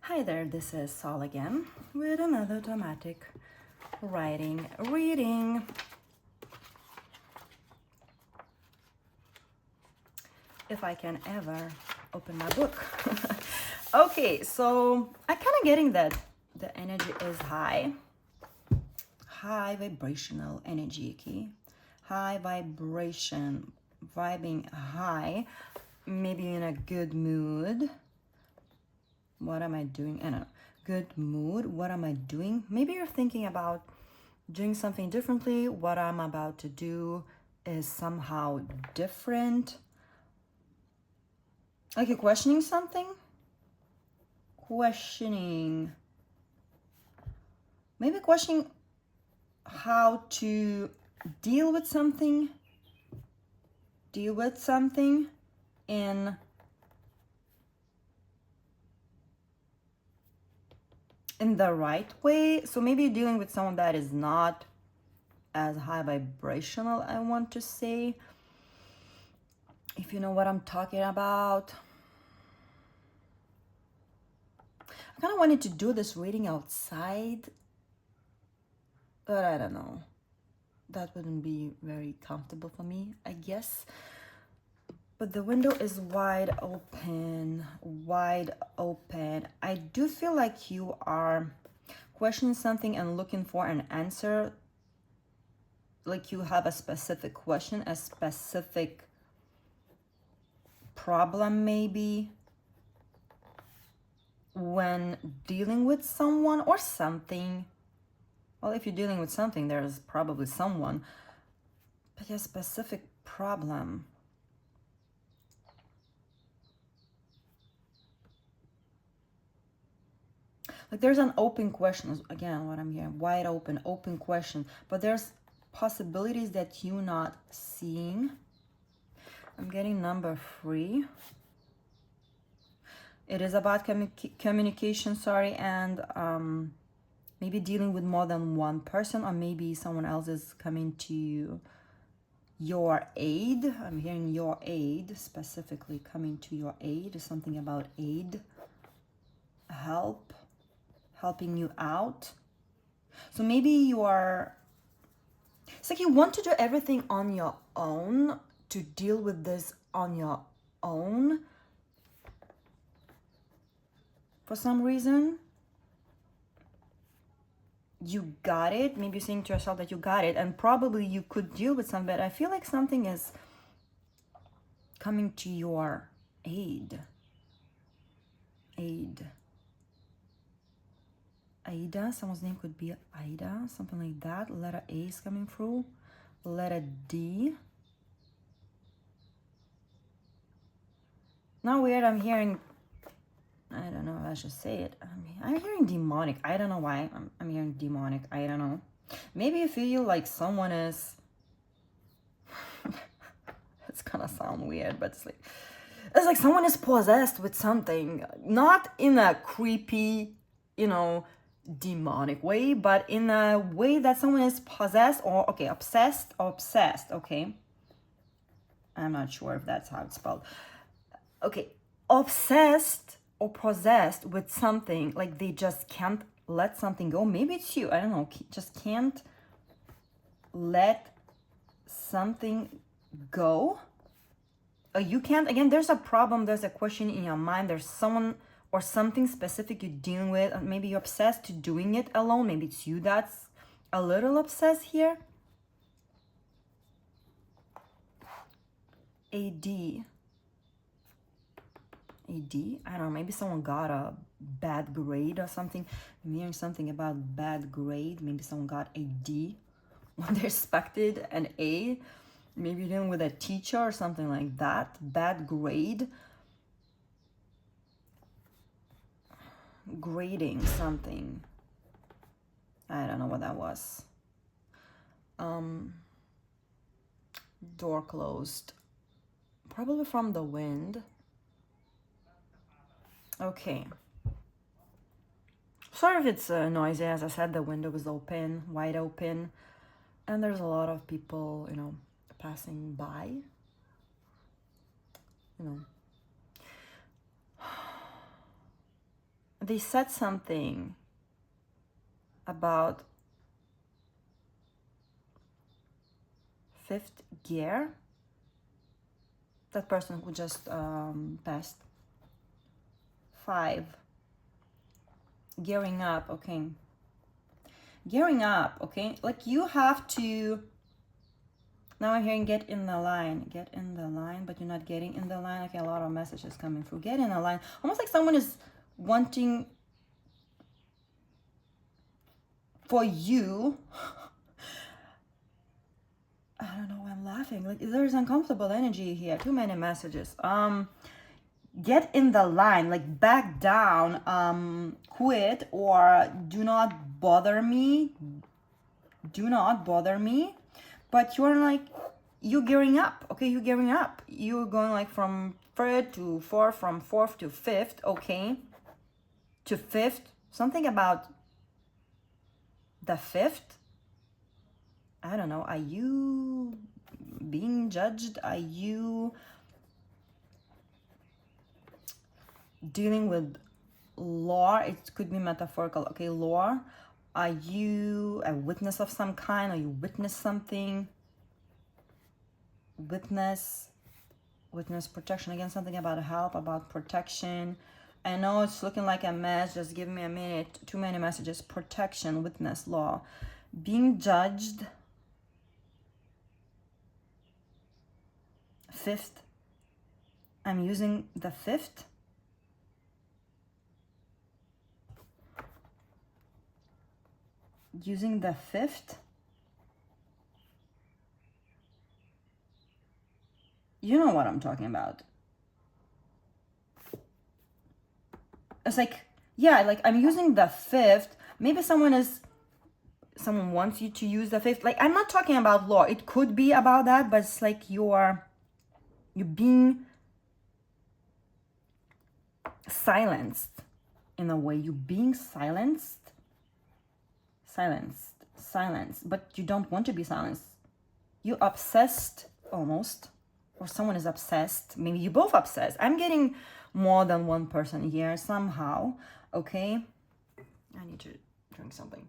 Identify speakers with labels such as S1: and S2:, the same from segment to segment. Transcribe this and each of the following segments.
S1: Hi there, this is Sol again with another dramatic writing reading. If I can ever open my book. Okay, so I'm kind of getting that the energy is high vibrational energy, okay? High vibration, vibing high, maybe in a good mood. What am I doing? I don't know. Good mood. What am I doing? Maybe you're thinking about doing something differently. What I'm about to do is somehow different. Like you're questioning something? Questioning. Maybe questioning how to deal with something. Deal with something in the right way. So maybe you're dealing with someone that is not as high vibrational, I want to say, if you know what I'm talking about. I kind of wanted to do this reading outside, but I don't know. That wouldn't be very comfortable for me, I guess. But the window is wide open, wide open. I do feel like you are questioning something and looking for an answer. Like you have a specific question, a specific problem maybe when dealing with someone or something. Well, if you're dealing with something, there's probably someone, but a specific problem. Like there's an open question, again, what I'm hearing, wide open question, but there's possibilities that you're not seeing. I'm getting number 3. It is about communication, sorry, and maybe dealing with more than one person, or maybe someone else is coming to your aid. I'm hearing your aid, specifically coming to your aid. Something about aid, help, helping you out. So maybe you are, it's like you want to do everything on your own, to deal with this on your own for some reason. You got it. Maybe you're saying to yourself that you got it, and probably you could deal with something, but I feel like something is coming to your aid. Aida, someone's name could be Aida, something like that. Letter A is coming through. Letter D. Now weird, I'm hearing, I don't know if I should say it. I'm hearing demonic. I don't know why I'm hearing demonic. I don't know. Maybe you feel like someone is, it's gonna sound weird, but it's like someone is possessed with something. Not in a creepy, demonic way, but in a way that someone is possessed or, okay, obsessed, okay? I'm not sure if that's how it's spelled. Okay, obsessed or possessed with something, like they just can't let something go. Maybe it's you, I don't know, just can't let something go. You can't, again, there's a problem, there's a question in your mind, there's someone or something specific you're dealing with, and maybe you're obsessed to doing it alone. Maybe it's you that's a little obsessed here. AD, I don't know, maybe someone got a bad grade or something. I'm hearing something about bad grade. Maybe someone got a D when they expected an A. Maybe you're dealing with a teacher or something like that. Bad grade. Grading something. I don't know what that was. Door closed. Probably from the wind. Okay. Sorry if it's noisy. As I said, the window was open, wide open. And there's a lot of people, passing by. they said something about fifth gear. That person who just passed. 5. Gearing up, okay. Gearing up, okay. Like you have to, now I'm hearing get in the line. Get in the line, but you're not getting in the line. Okay, a lot of messages coming through. Get in the line. Almost like someone is wanting for you. I don't know why I'm laughing. Like there's uncomfortable energy here. Too many messages. Get in the line, like back down, quit, or do not bother me. Do not bother me. But you're like, you're gearing up. Okay, you're gearing up. You're going like from 3rd to 4th, from 4th to 5th, okay? To 5th. Something about the 5th. I don't know. Are you being judged? Are you dealing with law? It could be metaphorical. Okay, law. Are you a witness of some kind? Are you witness something? Witness protection. Again, something about help, about protection. I know it's looking like a mess. Just give me a minute. Too many messages. Protection, witness, law. Being judged. 5th. I'm using the 5th. Using the 5th. You know what I'm talking about. It's like, yeah, like I'm using the 5th. Maybe someone wants you to use the 5th. Like I'm not talking about law. It could be about that, but it's like you're being silenced in a way. You're being silenced, but you don't want to be silenced. You're obsessed almost, or someone is obsessed. Maybe you're both obsessed. I'm getting more than one person here somehow, okay? I need to drink something.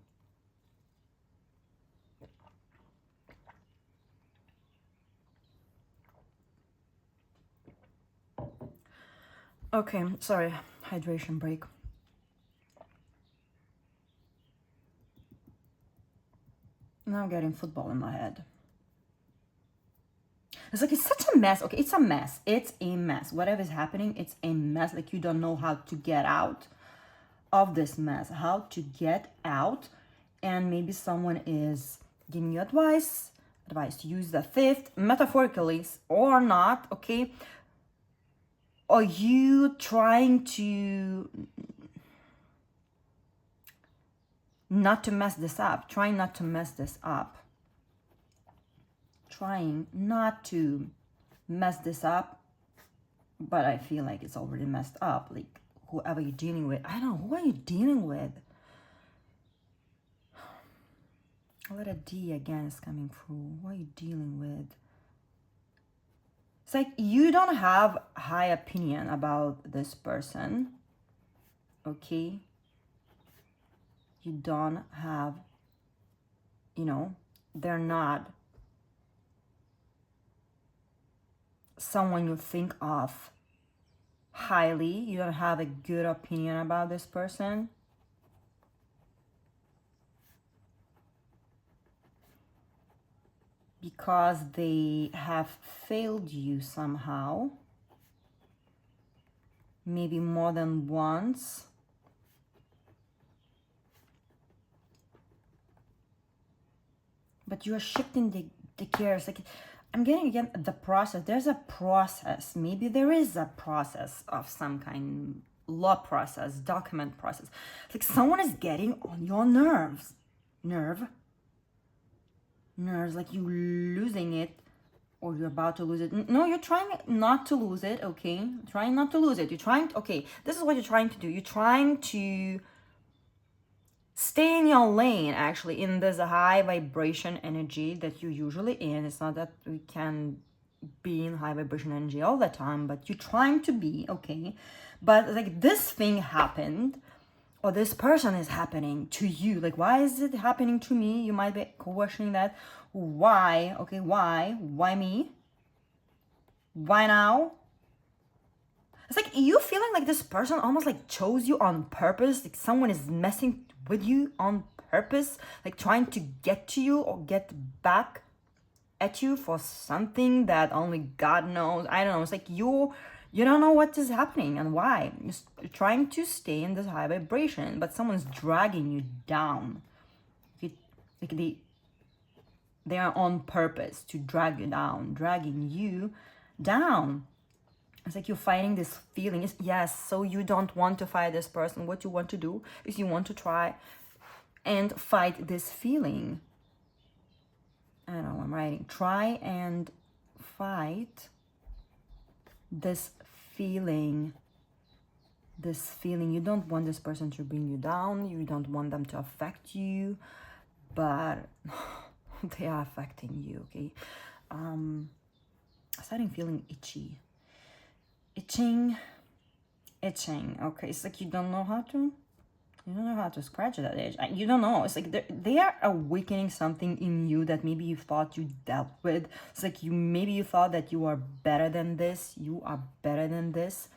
S1: Okay, sorry, hydration break. Now I'm getting football in my head. It's like, it's such a mess. Okay, it's a mess. It's a mess. Whatever is happening, it's a mess. Like you don't know how to get out of this mess, how to get out. And maybe someone is giving you advice to use the 5th, metaphorically or not, okay? Are you trying to not to mess this up? Trying not to mess this up. Trying not to mess this up, but I feel like it's already messed up. Like whoever you're dealing with, I don't know, who are you dealing with? A letter D again is coming through. Who are you dealing with? It's like you don't have high opinion about this person, okay? You don't have, they're not someone you think of highly. You don't have a good opinion about this person. Because they have failed you somehow, maybe more than once. But you are shifting the gears. Like I'm getting again the process. There's a process. Maybe there is a process of some kind, law process, document process. It's like someone is getting on your nerves. Nerves, like you losing it, or you're about to lose it. No, you're trying not to lose it, okay? Trying not to lose it. You're trying, okay, this is what you're trying to do. You're trying to stay in your lane, actually, in this high vibration energy that you're usually in. It's not that we can be in high vibration energy all the time, but you're trying to be, okay? But like this thing happened, or this person is happening to you. Like, why is it happening to me? You might be questioning that. Why? Okay, why me? Why now? It's like you feeling like this person almost like chose you on purpose, like someone is messing with you on purpose, like trying to get to you or get back at you for something that only God knows. I don't know. It's like you don't know what is happening and why. You're trying to stay in this high vibration, but someone's dragging you down. Like they are on purpose to drag you down, dragging you down. It's like you're fighting this feeling. Yes, so you don't want to fight this person. What you want to do is you want to try and fight this feeling. I don't know, I'm writing. Try and fight this feeling. This feeling. You don't want this person to bring you down. You don't want them to affect you. But they are affecting you, okay? Starting feeling itchy. Itching. Okay, it's like you don't know how to scratch that itch. You don't know. It's like they are awakening something in you that maybe you thought you dealt with. It's like maybe you thought that you are better than this. You are better than this,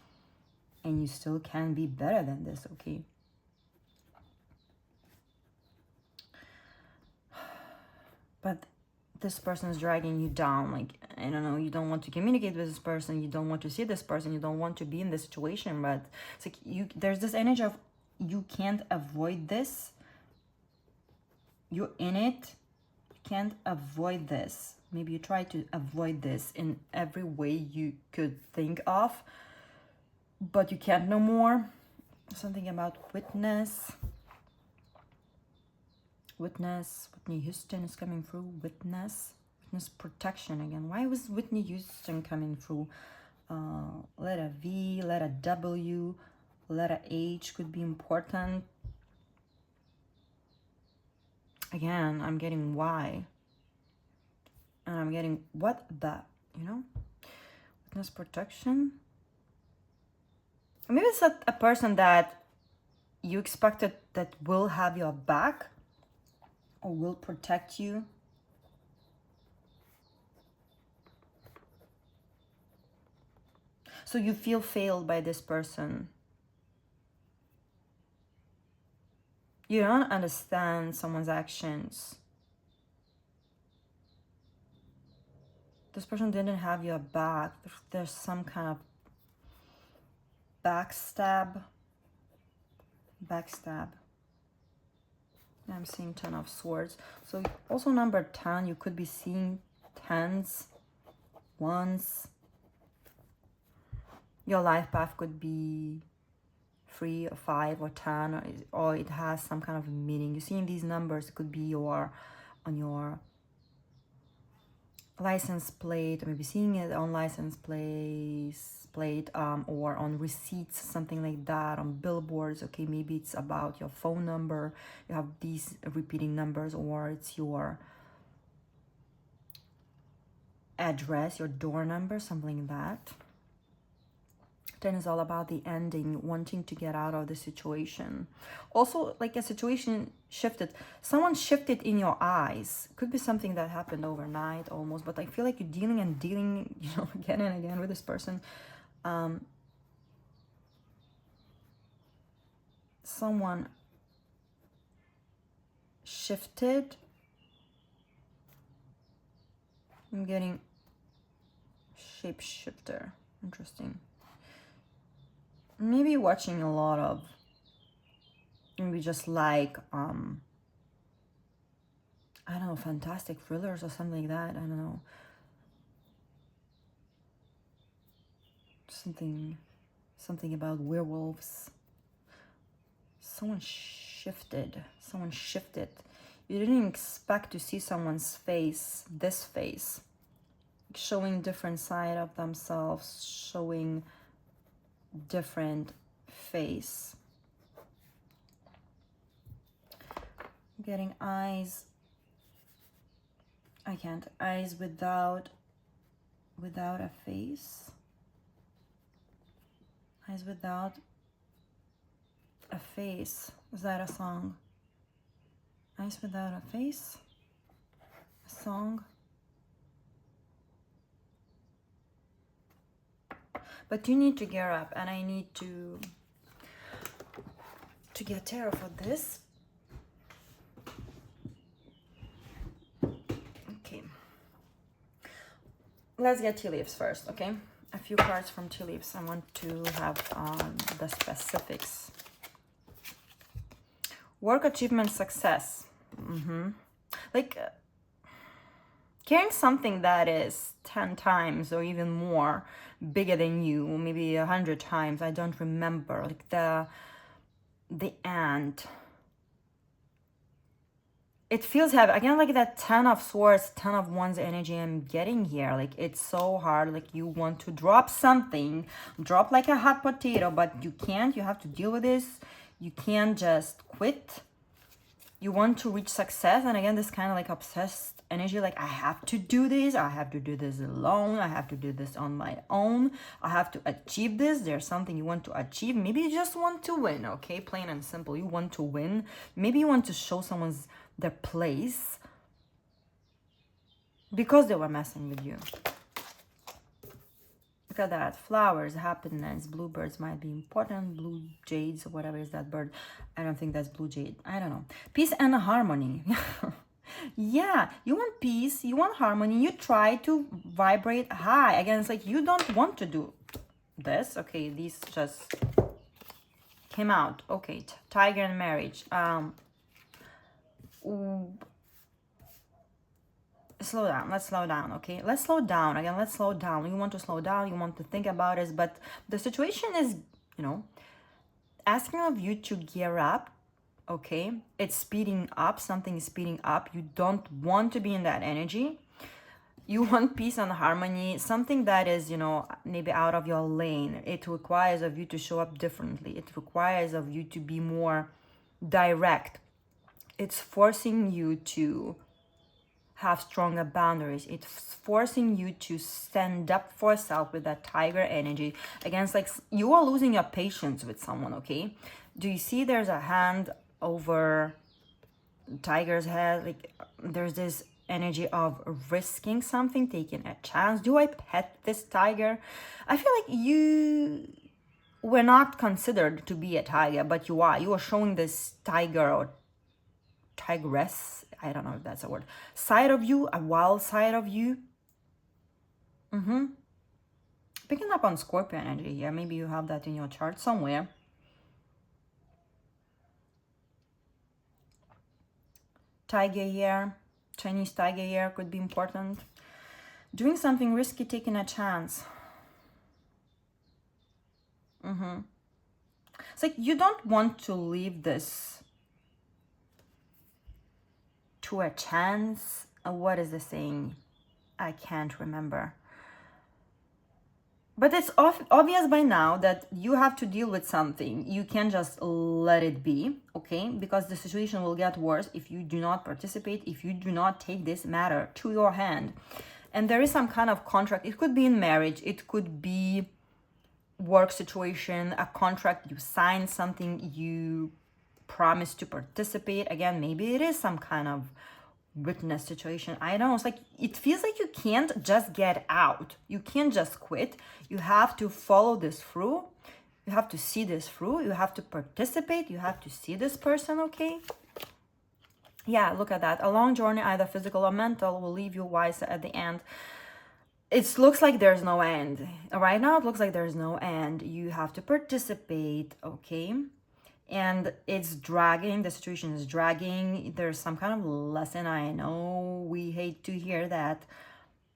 S1: and you still can be better than this, okay? But this person is dragging you down. Like, I don't know, you don't want to communicate with this person, you don't want to see this person, you don't want to be in this situation, but it's like there's this energy of you can't avoid this. You're in it. You can't avoid this. Maybe you try to avoid this in every way you could think of, but you can't no more. Something about witness. Whitney Houston is coming through. Witness protection again. Why was Whitney Houston coming through? Letter V, letter W, letter H could be important. Again, I'm getting Y. And I'm getting what the, witness protection. Maybe it's a person that you expected that will have your back or will protect you. So you feel failed by this person. You don't understand someone's actions. This person didn't have your back. There's some kind of backstab. I'm seeing 10 of Swords. So also number 10, you could be seeing 10s, 1s. Your life path could be 3 or 5 or 10, or it has some kind of meaning. You seeing these numbers, it could be on your license plate, or maybe seeing it on license plate, or on receipts, something like that, on billboards. Okay, maybe it's about your phone number. You have these repeating numbers, or it's your address, your door number, something like that. 10 is all about the ending, wanting to get out of the situation. Also, like a situation shifted. Someone shifted in your eyes. Could be something that happened overnight almost, but I feel like you're dealing, again and again with this person. Someone shifted. I'm getting shapeshifter. Interesting. Maybe watching a lot of, maybe just like, I don't know, fantastic thrillers or something like that. I don't know. Something about werewolves. Someone shifted. You didn't expect to see someone's face, this face, showing different side of themselves, showing different face. Getting eyes. I can't. Eyes without a face. Eyes without a face. Is that a song? Eyes without a face? A song? But you need to gear up, and I need to get tarot for this. Okay. Let's get tea leaves first, okay? A few cards from tea leaves. I want to have the specifics. Work, achievement, success. Like carrying something that is 10 times or even more bigger than you, maybe 100 times. I don't remember. Like the end. It feels heavy. Again, like that 10 of swords, 10 of wands energy I'm getting here. Like it's so hard. Like you want to drop something, drop like a hot potato, but you can't. You have to deal with this. You can't just quit. You want to reach success. And again, this kind of like obsessed energy. Like I have to do this. I have to do this alone. I have to do this on my own. I have to achieve this. There's something you want to achieve. Maybe you just want to win. Okay, plain and simple. You want to win. Maybe you want to show someone's their place because they were messing with you. Look at that. Flowers, happiness, bluebirds might be important. Blue jades or whatever is that bird. I don't think that's blue jade. I don't know. Peace and harmony. Yeah, you want peace, you want harmony. You try to vibrate high. Again, it's like you don't want to do this. Okay, these just came out. Okay, tiger and marriage. Slow down. Let's slow down. Okay, let's slow down. Again, let's slow down. You want to slow down, you want to think about it, but the situation is, you know, asking of you to gear up. Okay, it's speeding up. Something is speeding up. You don't want to be in that energy. You want peace and harmony, something that is, you know, maybe out of your lane. It requires of you to show up differently. It requires of you to be more direct. It's forcing you to have stronger boundaries. It's forcing you to stand up for yourself with that tiger energy. Against, like, you are losing your patience with someone, okay? Do you see there's a hand over tiger's head? Like, there's this energy of risking something, taking a chance. Do I pet this tiger? I feel like you were not considered to be a tiger, but you are. You are showing this tiger or tigress, I don't know if that's a word, side of you, a wild side of you. Picking up on Scorpio energy here. Maybe you have that in your chart somewhere. Tiger here, Chinese tiger here could be important. Doing something risky, taking a chance. It's like you don't want to leave this to a chance. What is the saying? I can't remember. But it's obvious by now that you have to deal with something. You can't just let it be, okay? Because the situation will get worse if you do not participate, if you do not take this matter to your hand. And there is some kind of contract. It could be in marriage. It could be work situation, a contract. You sign something, you promise to participate. Again, maybe it is some kind of witness situation. I don't know. It's like it feels like you can't just get out. You can't just quit. You have to follow this through. You have to see this through. You have to participate. You have to see this person, okay? Yeah, look at that. A long journey, either physical or mental, will leave you wiser at the end. It looks like there's no end. Right now, it looks like there's no end. You have to participate, okay? And it's dragging. The situation is dragging. There's some kind of lesson. I know we hate to hear that,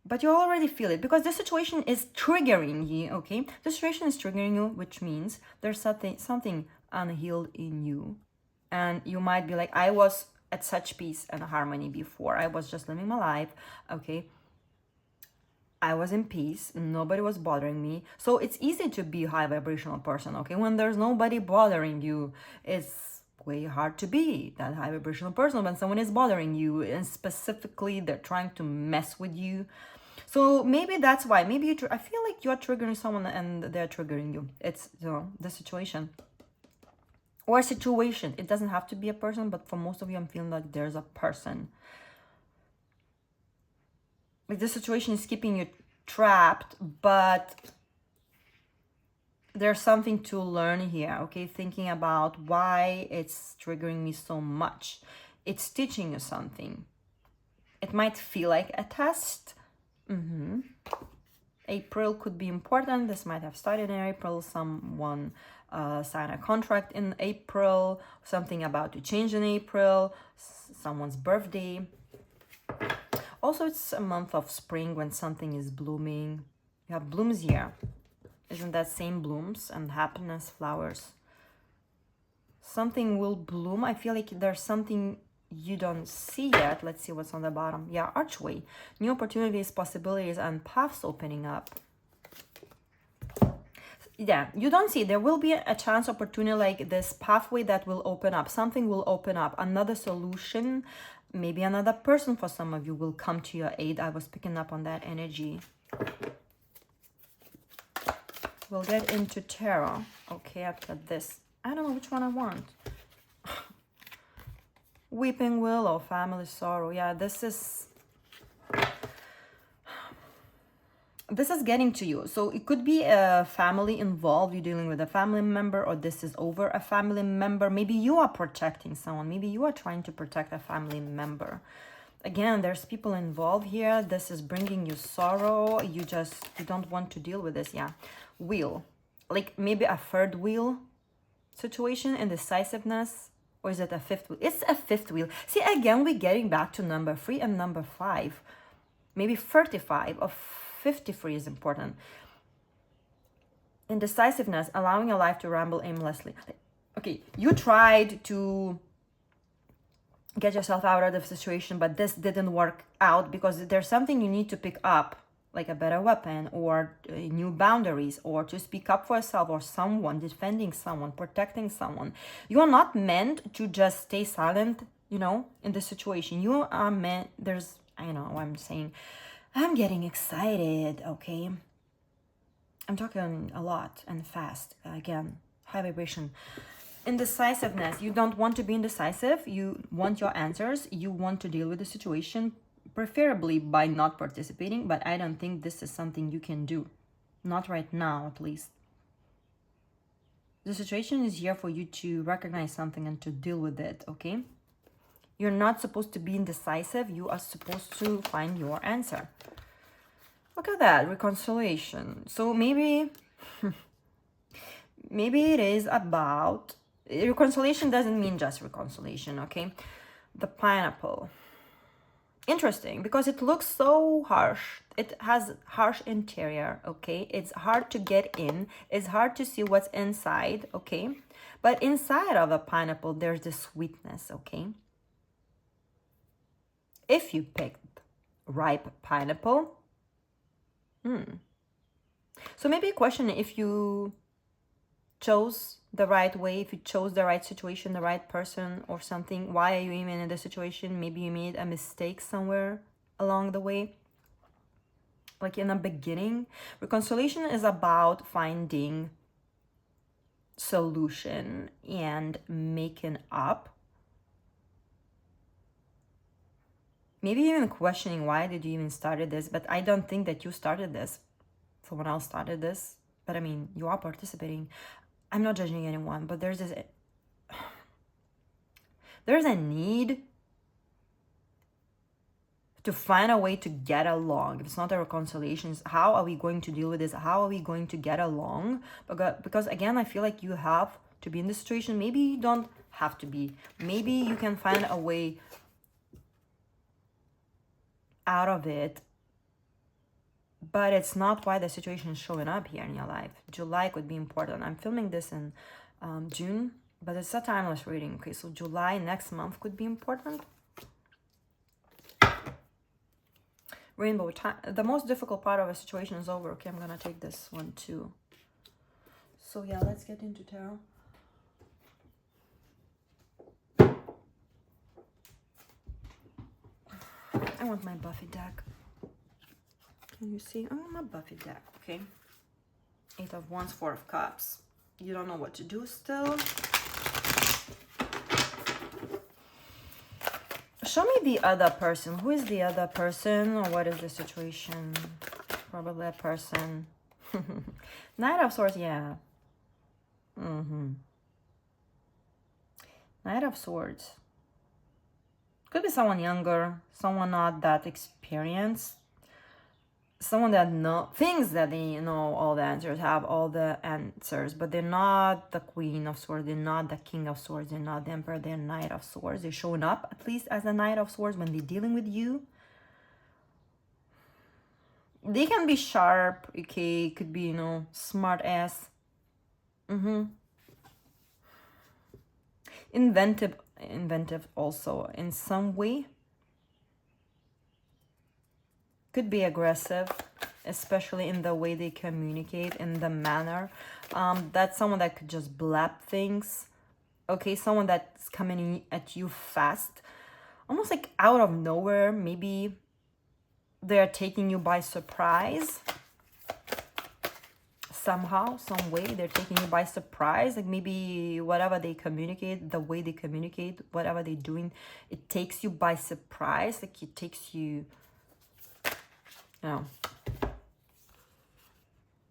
S1: but you already feel it because the situation is triggering you, okay? The situation is triggering you, which means there's something unhealed in you. And you might be like, I was at such peace and harmony before. I was just living my life, okay? I was in peace. Nobody was bothering me. So it's easy to be a high vibrational person, okay? When there's nobody bothering you, it's way hard to be that high vibrational person when someone is bothering you, and specifically they're trying to mess with you. So maybe that's why. Maybe I feel like you're triggering someone and they're triggering you. It's, you know, the situation. or a situation. It doesn't have to be a person, but for most of you, I'm feeling like there's a person. Like this situation is keeping you trapped, but there's something to learn here, okay? Thinking about why it's triggering me so much. It's teaching you something. It might feel like a test. April could be important. This might have started in April. Someone signed a contract in April. Something about to change in April. Someone's birthday. Also, it's a month of spring when something is blooming. You have blooms here. Isn't that same blooms and happiness, flowers? Something will bloom. I feel like there's something you don't see yet. Let's see what's on the bottom. Yeah, archway. New opportunities, possibilities, and paths opening up. Yeah, you don't see. There will be a chance opportunity, like this pathway that will open up. Something will open up. Another solution. Maybe another person for some of you will come to your aid. I was picking up on that energy. We'll get into tarot. Okay, after this. I don't know which one I want. Weeping willow, family sorrow. Yeah, this is getting to you. So it could be a family involved. You're dealing with a family member, or this is over a family member. Maybe you are protecting someone. Maybe you are trying to protect a family member. Again, there's people involved here. This is bringing you sorrow. You don't want to deal with this. Yeah. Wheel. Like maybe a third wheel situation, indecisiveness. Or is it a fifth wheel? It's a fifth wheel. See, again, we're getting back to number 3 and number 5. Maybe 35 or 53 is important. Indecisiveness, allowing your life to ramble aimlessly. Okay, you tried to get yourself out of the situation, but this didn't work out because there's something you need to pick up, like a better weapon or new boundaries, or to speak up for yourself or someone, defending someone, protecting someone. You are not meant to just stay silent, you know, in the situation. You are meant, I know what I'm saying. I'm getting excited, okay? I'm talking a lot and fast. Again, high vibration. Indecisiveness. You don't want to be indecisive. You want your answers. You want to deal with the situation, preferably by not participating, but I don't think this is something you can do. Not right now, at least. The situation is here for you to recognize something and to deal with it, okay? You're not supposed to be indecisive. You are supposed to find your answer. Look at that, reconciliation. So maybe it is about... Reconciliation doesn't mean just reconciliation, okay? The pineapple. Interesting, because it looks so harsh. It has harsh interior, okay? It's hard to get in. It's hard to see what's inside, okay? But inside of a pineapple, there's the sweetness, okay? If you picked ripe pineapple, so maybe a question if you chose the right way, if you chose the right situation, the right person or something, why are you even in the situation? Maybe you made a mistake somewhere along the way, like in the beginning. Reconciliation is about finding solution and making up. Maybe even questioning why did you even started this, but I don't think that you started this. Someone else started this, but I mean, you are participating. I'm not judging anyone, but there's a need to find a way to get along. If it's not a reconciliation, it's how are we going to deal with this? How are we going to get along? Because again, I feel like you have to be in this situation. Maybe you don't have to be. Maybe you can find a way out of it, but it's not why the situation is showing up here in your life. July could be important. I'm filming this in June, but it's a timeless reading. Okay, so July next month could be important. Rainbow time. The most difficult part of a situation is over. Okay, I'm gonna take this one too. So yeah, let's get into tarot. I want my Buffy deck. Can you see? I want my Buffy deck, okay? 8 of Wands, 4 of Cups. You don't know what to do still. Show me the other person. Who is the other person, or what is the situation? Probably a person. Knight of Swords, yeah. Knight of Swords. Could be someone younger, someone not that experienced, someone that thinks that they know all the answers, have all the answers, but they're not the Queen of Swords, they're not the King of Swords, they're not the Emperor, they're Knight of Swords. They're showing up at least as a Knight of Swords when they're dealing with you. They can be sharp, okay, could be, smart ass. Inventive also in some way. Could be aggressive, especially in the way they communicate, in the manner. That's someone that could just blab things. Okay, someone that's coming at you fast, almost like out of nowhere. Maybe they're taking you by surprise. Somehow, some way, they're taking you by surprise. Like maybe whatever they communicate, the way they communicate, whatever they're doing, it takes you by surprise. Like it takes you,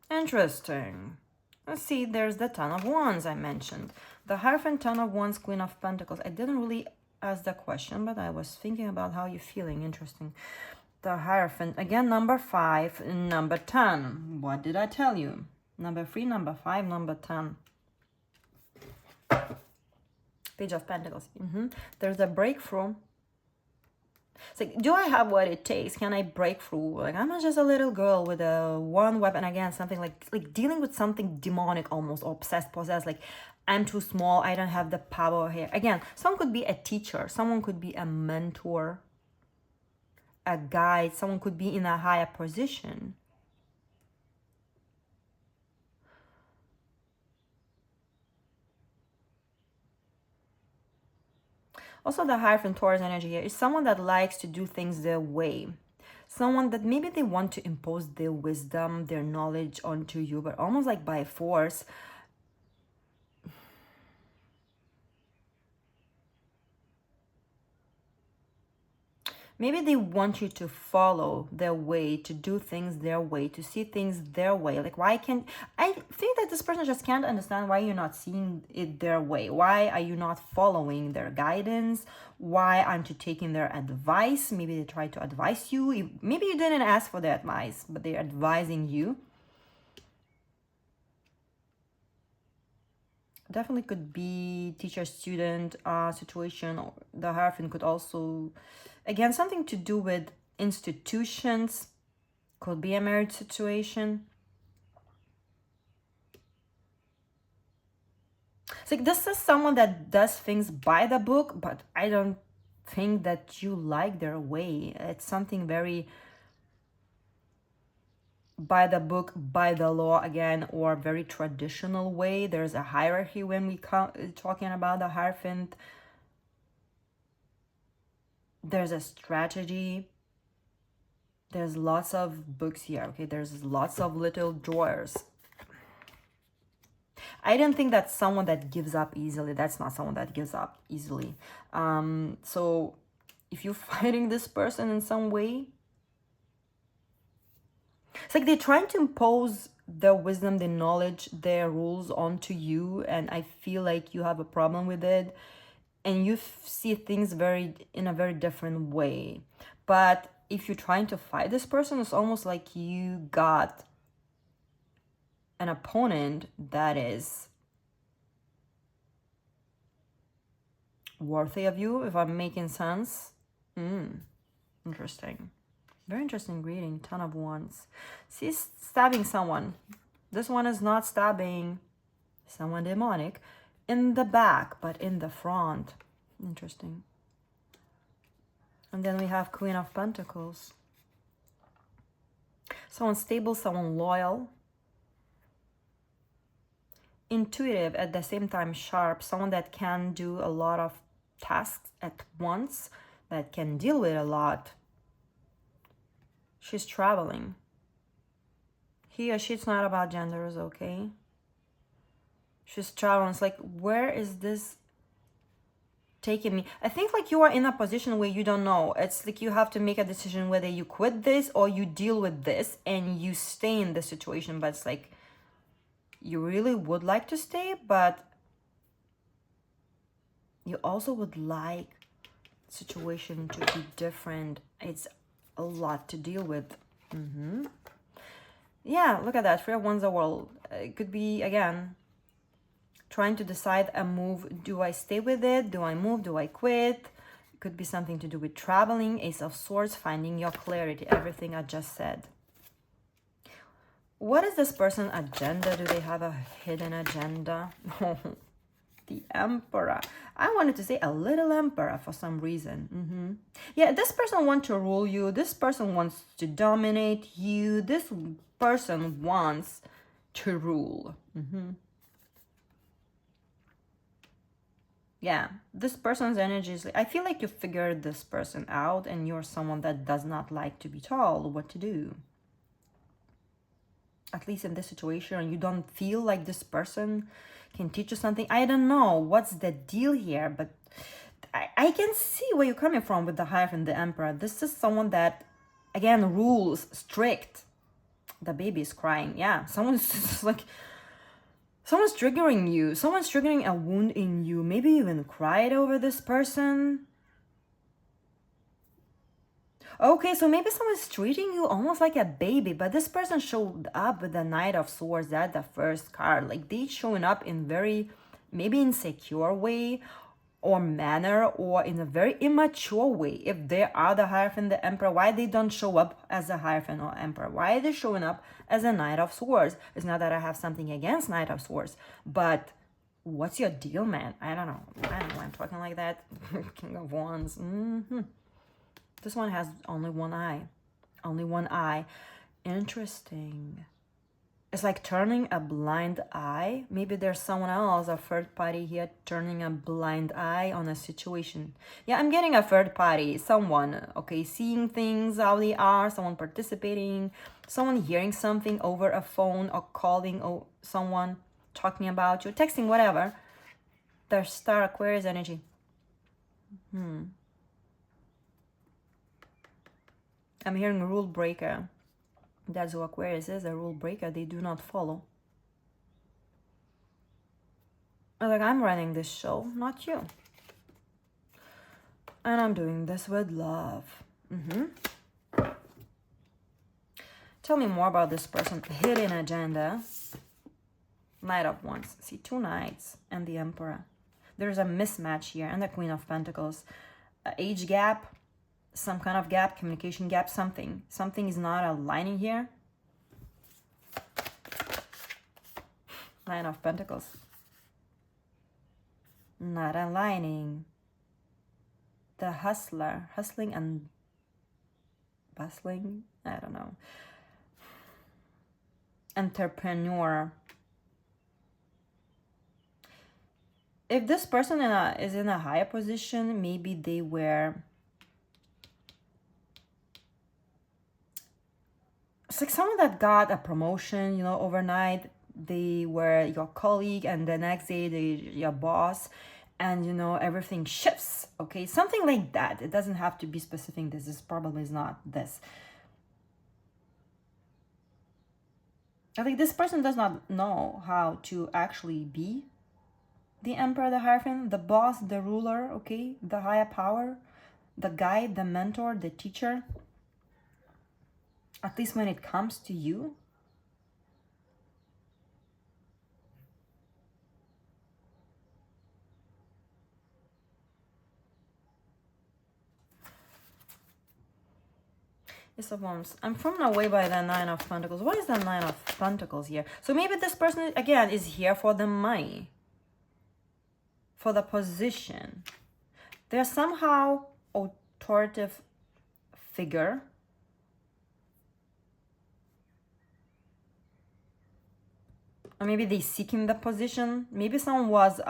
S1: interesting. Let's see, there's the Ten of Wands I mentioned. The Hierophant, Ten of Wands, Queen of Pentacles. I didn't really ask the question, but I was thinking about how you're feeling. Interesting. The Hierophant, again, number 5, and number 10. What did I tell you? Number 3, number 5, number 10. Page of Pentacles. There's a breakthrough. It's like, do I have what it takes? Can I break through? Like, I'm not just a little girl with a one weapon. Again, something like dealing with something demonic almost, or obsessed, possessed. Like, I'm too small. I don't have the power here. Again, someone could be a teacher. Someone could be a mentor, a guide. Someone could be in a higher position. Also, the Hierophant Taurus energy here is someone that likes to do things their way. Someone that maybe they want to impose their wisdom, their knowledge onto you, but almost like by force. Maybe they want you to follow their way, to do things their way, to see things their way. Like, why can't... I think that this person just can't understand why you're not seeing it their way. Why are you not following their guidance? Why aren't you taking their advice? Maybe they try to advise you. Maybe you didn't ask for their advice, but they're advising you. Definitely could be teacher-student situation. The Hierophant could also... Again, something to do with institutions. Could be a marriage situation. It's like, this is someone that does things by the book, but I don't think that you like their way. It's something very by the book, by the law again, or very traditional way. There's a hierarchy when we talking about the Hierophant. There's a strategy. There's lots of books here, okay? There's lots of little drawers. I don't think that's someone that gives up easily. That's not someone that gives up easily. So if you're fighting this person in some way, it's like they're trying to impose their wisdom, their knowledge, their rules onto you. And I feel like you have a problem with it. And you see things in a very different way. But if you're trying to fight this person, it's almost like you got an opponent that is worthy of you, if I'm making sense. Interesting. Very interesting reading. Ten of Wands. She's stabbing someone. This one is not stabbing someone demonic in the back, but in the front. Interesting. And then we have Queen of Pentacles. Someone stable, someone loyal. Intuitive, at the same time sharp. Someone that can do a lot of tasks at once. That can deal with a lot. She's traveling. He or she, it's not about genders, okay? She's traveling. It's like, where is this taking me. I think like you are in a position where you don't know. It's like you have to make a decision whether you quit this or you deal with this and you stay in the situation. But it's like you really would like to stay, but you also would like situation to be different. It's a lot to deal with. Yeah, look at that. 3 of Wands, the World. It could be, again, trying to decide a move. Do I stay with it? Do I move? Do I quit? It could be something to do with traveling. Ace of Swords, finding your clarity. Everything I just said. What is this person's agenda? Do they have a hidden agenda? The Emperor. I wanted to say a little Emperor for some reason. Yeah, this person wants to rule you. This person wants to dominate you. This person wants to rule. Yeah, this person's energy is like, I feel like you figured this person out and you're someone that does not like to be told what to do. At least in this situation, you don't feel like this person can teach you something. I don't know what's the deal here, but I can see where you're coming from with the Hierophant and the Emperor. This is someone that, again, rules, strict. The baby is crying. Yeah, someone's like, someone's triggering you. Someone's triggering a wound in you. Maybe you even cried over this person. Okay, so maybe someone's treating you almost like a baby, but this person showed up with the Knight of Swords. That's the first card. Like they showing up in very, maybe insecure way or manner or in a very immature way. If they are the Hierophant, the Emperor, why they don't show up as a Hierophant or Emperor? Why are they showing up as a Knight of Swords? It's not that I have something against Knight of Swords, but what's your deal, man? I don't know. I don't know why I'm talking like that. King of Wands. This one has only one eye. Only one eye. Interesting. It's like turning a blind eye. Maybe there's someone else, a third party here, turning a blind eye on a situation. Yeah, I'm getting a third party. Someone, okay, seeing things how they are. Someone participating. Someone hearing something over a phone or calling someone, talking about you, texting, whatever. There's Star Aquarius energy. I'm hearing a rule breaker. That's who Aquarius is, a rule breaker. They do not follow. Like, I'm running this show, not you. And I'm doing this with love. Tell me more about this person. Hidden agenda. Knight of Wands. See, 2 knights and the Emperor. There's a mismatch here. And the Queen of Pentacles. Age gap. Some kind of gap, communication gap, something. Something is not aligning here. Nine of Pentacles. Not aligning. The hustler. Hustling and bustling? I don't know. Entrepreneur. If this person is in a higher position, maybe they were... It's like someone that got a promotion, you know, overnight. They were your colleague and the next day they're your boss, and you know, everything shifts. Okay, something like that. It doesn't have to be specific. This is probably is not this. I think this person does not know how to actually be the Emperor, the Hierophant, the boss, the ruler, okay, the higher power, the guide, the mentor, the teacher. At least when it comes to you. Ace of Wands. I'm thrown away by the Nine of Pentacles. What is the Nine of Pentacles here? So maybe this person, again, is here for the money. For the position. They're somehow authoritative figure. Or maybe they seeking the position. Maybe someone was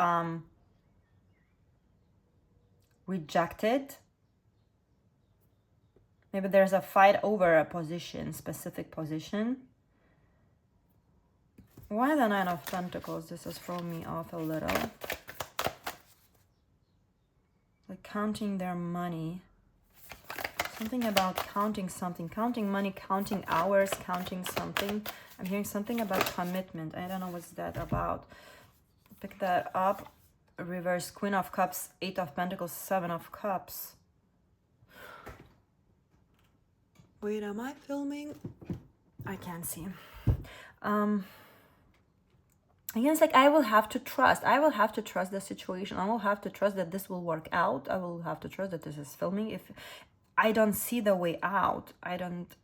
S1: rejected. Maybe there's a fight over a position, specific position. Why the Nine of Pentacles? This has thrown me off a little. Like counting their money. Something about counting something. Counting money, counting hours, counting something. I'm hearing something about commitment. I don't know what's that about. Pick that up. Reverse Queen of Cups, 8 of Pentacles, 7 of Cups. Wait, am I filming? I can't see. Again, it's like I will have to trust. I will have to trust the situation. I will have to trust that this will work out. I will have to trust that this is filming. If I don't see the way out, I don't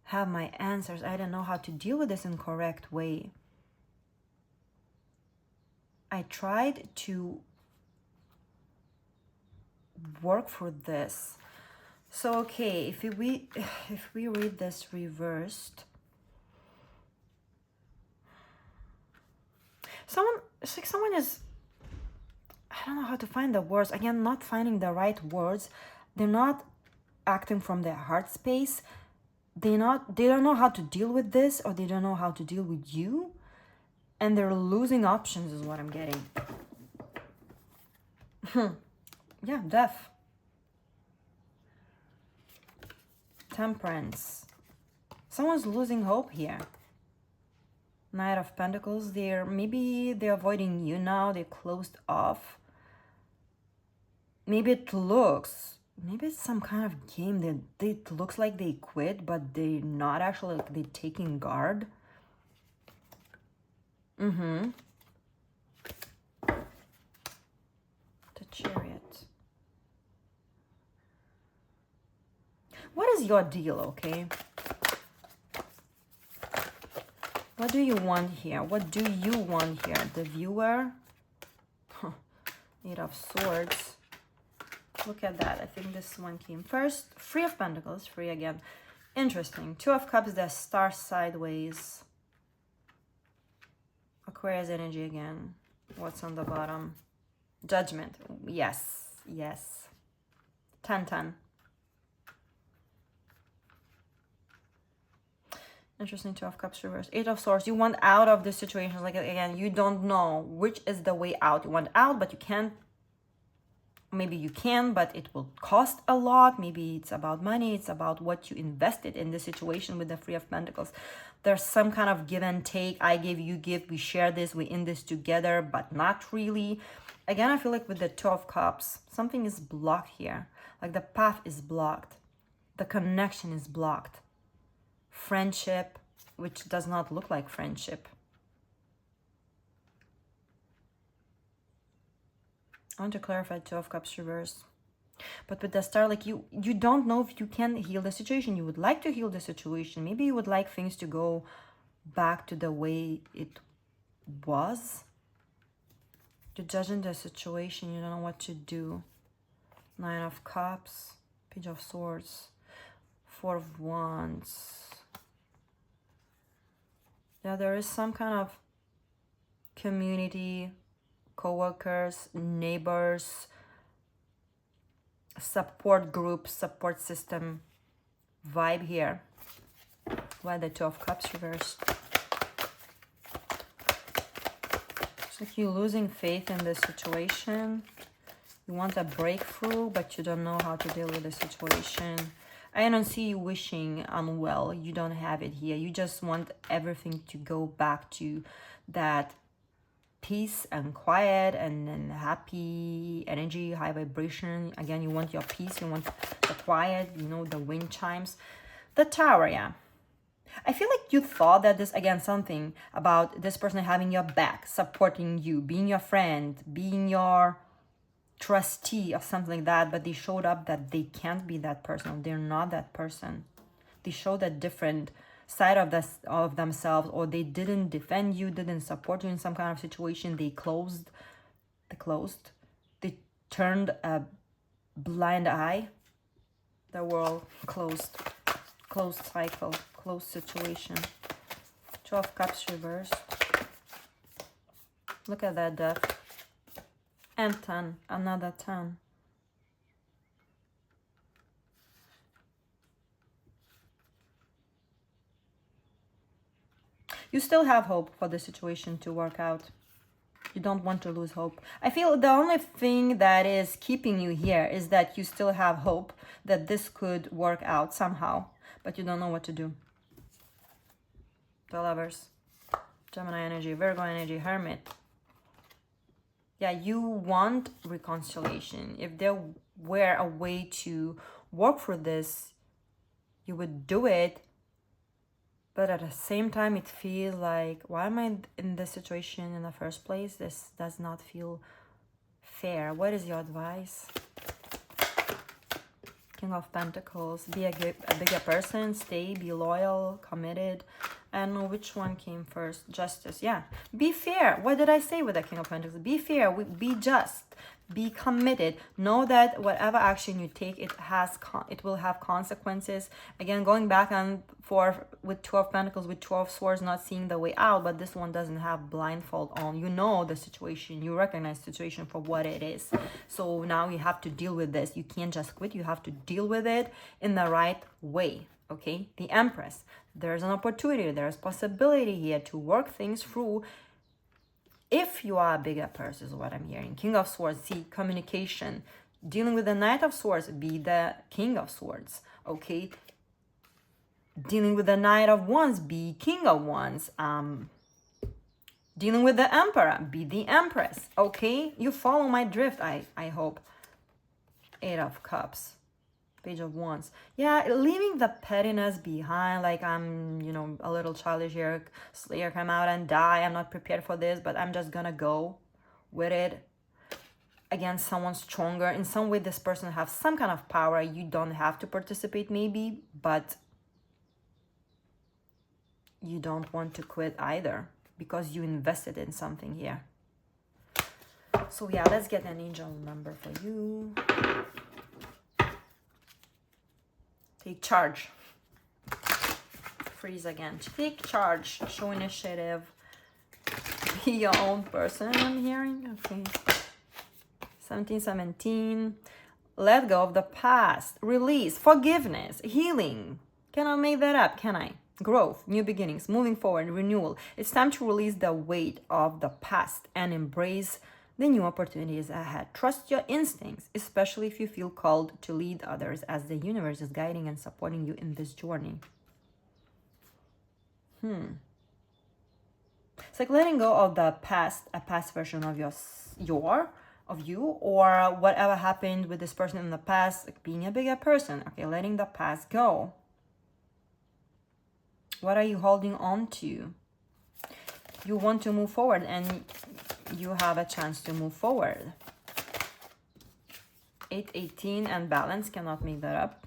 S1: have my answers. I don't know how to deal with this in correct way. I tried to work for this. So okay, if we read this reversed, it's like someone is, I don't know how to find the words. Again, not finding the right words. They're not acting from their heart space. They don't know how to deal with this, or they don't know how to deal with you. And they're losing options is what I'm getting. Yeah, death. Temperance. Someone's losing hope here. Knight of Pentacles. Maybe they're avoiding you now. They're closed off. Maybe it's some kind of game that it looks like they quit, but they're not actually. Like they're taking guard. The Chariot. What is your deal, okay? What do you want here? What do you want here? The viewer? 8 of Swords. Look at that. I think this one came first. 3 of Pentacles. 3 again. Interesting. 2 of Cups. The Star sideways. Aquarius energy again. What's on the bottom? Judgment. Yes. Yes. 10-10. Interesting. 2 of Cups reversed. 8 of Swords. You want out of this situation. Like, again, you don't know which is the way out. You want out, but you can't. Maybe you can, but it will cost a lot. Maybe it's about money. It's about what you invested in this situation with the 3 of Pentacles. There's some kind of give and take. I give, you give. We share this. We in this together, but not really. Again, I feel like with the 2 of Cups, something is blocked here. Like the path is blocked. The connection is blocked. Friendship, which does not look like friendship. I want to clarify 2 of Cups reverse. But with the Star, like you don't know if you can heal the situation. You would like to heal the situation. Maybe you would like things to go back to the way it was. You're judging the situation. You don't know what to do. 9 of Cups. Page of Swords. 4 of Wands. Yeah, there is some kind of community, co-workers, neighbors, support group, support system vibe here. Why the 2 of Cups reversed? It's like you're losing faith in this situation. You want a breakthrough, but you don't know how to deal with the situation. I don't see you wishing unwell. You don't have it here. You just want everything to go back to that peace and quiet and happy energy, high vibration. Again, you want your peace. You want the quiet, you know, the wind chimes. The Tower, yeah. I feel like you thought that this, again, something about this person having your back, supporting you, being your friend, being your trustee or something like that, but they showed up that they can't be that person. They're not that person. They showed a different side of themselves, or they didn't defend you, didn't support you in some kind of situation. They turned a blind eye. The world closed cycle, closed situation. 2 of Cups reversed. Look at that death. And 10, another 10. You still have hope for the situation to work out. You don't want to lose hope. I feel the only thing that is keeping you here is that you still have hope that this could work out somehow, but you don't know what to do. The Lovers, Gemini energy, Virgo energy, Hermit. Yeah, you want reconciliation. If there were a way to work for this, you would do it. But at the same time, it feels like, why am I in this situation in the first place? This does not feel fair. What is your advice? King of Pentacles. Be a bigger person. Stay. Be loyal. Committed. I don't know which one came first. Justice. Yeah. Be fair. What did I say with the King of Pentacles? Be fair. Be just. Be committed. Know that whatever action you take, it will have consequences. Again, going back and forth with Two of Pentacles, with Two of Swords, not seeing the way out, but this one doesn't have blindfold on. You know the situation. You recognize the situation for what it is. So now you have to deal with this. You can't just quit. You have to deal with it in the right way. Okay? The Empress. There's an opportunity. There's possibility here to work things through. If you are a bigger person, is what I'm hearing. King of Swords, see, communication. Dealing with the Knight of Swords, be the King of Swords, okay? Dealing with the Knight of Wands, be King of Wands. Dealing with the Emperor, be the Empress, okay? You follow my drift, I hope. Eight of Cups. Page of Wands. Yeah, leaving the pettiness behind, like I'm, you know, a little childish here. Slayer come out and die. I'm not prepared for this, but I'm just gonna go with it against someone stronger. In some way, this person has some kind of power. You don't have to participate maybe, but you don't want to quit either because you invested in something here. So yeah, let's get an angel number for you. Take charge. Freeze again. Take charge. Show initiative. Be your own person, I'm hearing. Okay. 1717. Let go of the past. Release. Forgiveness. Healing. Can I make that up? Can I? Growth. New beginnings. Moving forward. Renewal. It's time to release the weight of the past and embrace the new opportunities ahead. Trust your instincts, especially if you feel called to lead others, as the universe is guiding and supporting you in this journey. It's like letting go of the past, a past version of you, or whatever happened with this person in the past, like being a bigger person. Okay, letting the past go. What are you holding on to? You want to move forward, and you have a chance to move forward. 818 and balance, cannot make that up.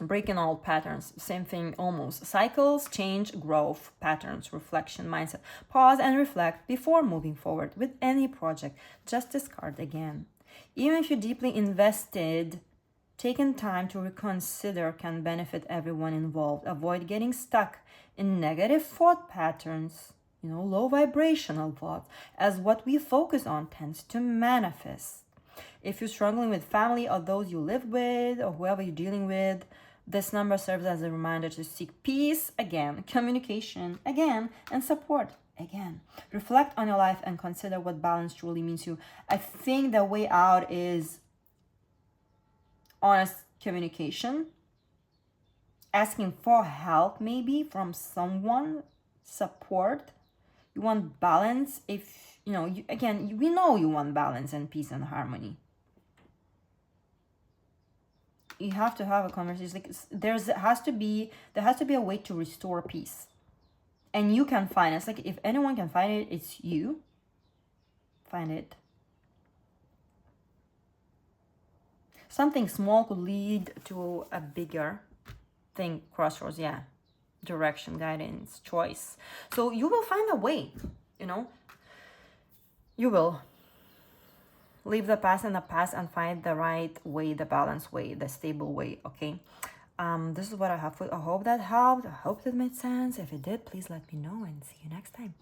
S1: Breaking old patterns, same thing almost. Cycles, change, growth, patterns, reflection, mindset. Pause and reflect before moving forward with any project. Justice card again. Even if you're deeply invested, taking time to reconsider can benefit everyone involved. Avoid getting stuck in negative thought patterns. You know, low vibrational thoughts, as what we focus on tends to manifest. If you're struggling with family or those you live with or whoever you're dealing with, this number serves as a reminder to seek peace again, communication again, and support again. Reflect on your life and consider what balance truly means to you. I think the way out is honest communication, asking for help maybe from someone, support. You want balance. If you know, we know you want balance and peace and harmony. You have to have a conversation. Like there has to be a way to restore peace, and you can find it. It's like if anyone can find it, it's you. Find it. Something small could lead to a bigger thing. Crossroads, yeah. Direction, guidance, choice. So you will find a way, you know. You will leave the past in the past and find the right way, the balanced way, the stable way, okay? This is what I have for you. I hope that helped. I hope that made sense. If it did, please let me know and see you next time.